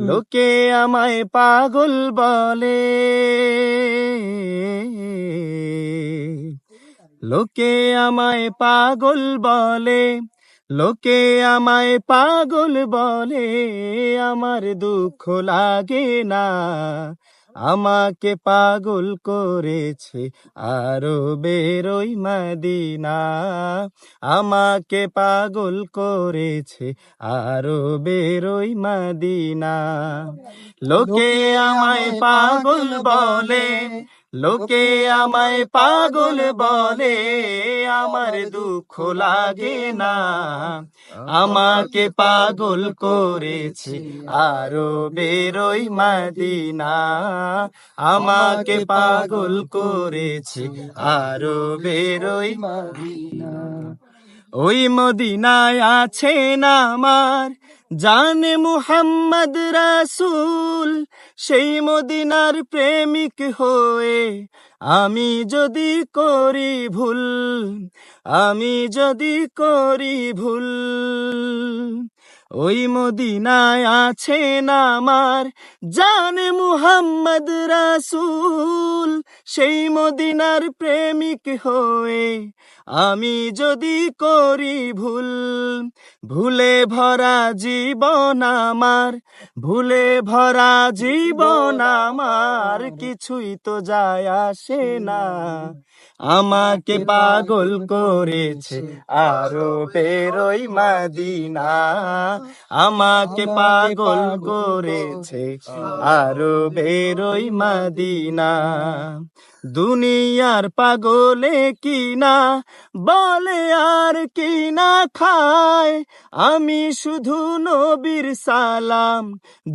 লোকে আমায় পাগল বলে, লোকে আমায় পাগল বলে, লোকে আমায় পাগল বলে, আমার দুঃখ লাগে না। আমাকে পাগল করেছে আরবের ওই মদিনা, আমাকে পাগল করেছে আরবের ওই মদিনা। লোকে আমায় পাগল বলে, লোকে আমায় পাগল বলে, আমার দুঃখ লাগে না। আমাকে পাগল করেছে আরবের ওই মদিনা, আমাকে পাগল করেছে আরবের ওই মদিনা। ওই মদিনায় আছেন আমার জানে মুহাম্মদ রাসূল, সেই মদিনার প্রেমিক হয়ে আমি যদি করি ভুল, আমি যদি করি ভুল। ওই মদিনায় আছেন আমার জানে মুহাম্মদ রাসূল, সেই মদিনার প্রেমিক হয়ে আমি যদি করি ভুল। ভুলে ভরা জীবন আমার, ভুলে ভরা জীবন আমার, কিছুই তো যায় আসে না। আমাকে পাগল করেছে আরবের ওই মদিনা, আমাকে পাগল করেছে আরবের ওই মদিনা। দুনিয়ার পাগলে কিনা বলে আর কিনা খায়, আমি শুধু নবীর সালাম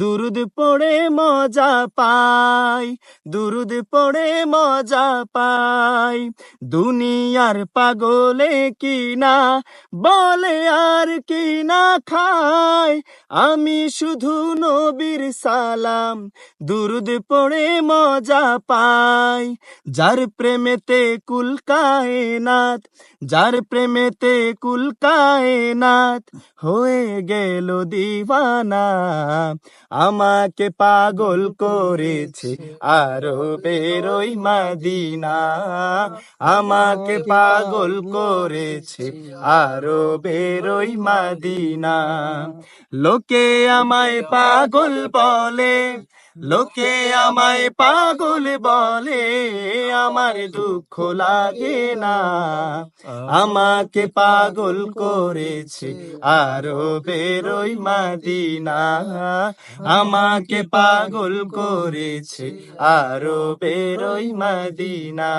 দুরুদ পড়ে মজা পাই, দুরুদ পড়ে মজা পাই। দুনিয়ার পাগলে কিনা বলে আর কিনা খায়, আমি শুধু নবীর সালাম দুরুদ পড়ে মজা পাই। যার প্রেমেতে কুল কায়নাত, যার প্রেমেতে কুল কায়নাত হয়ে গেল দিওয়ানা, আমাকে পাগল করেছে আরবের ওই মদিনা, আমাকে পাগল করেছে আরবের ওই মদিনা। লোকে আমায় পাগল বলে, লোকে আমায় পাগল বলে, আমার দুঃখ লাগে না। আমাকে পাগল করেছে আরবের ওই মদিনা, আমাকে পাগল করেছে আরবের ওই মদিনা।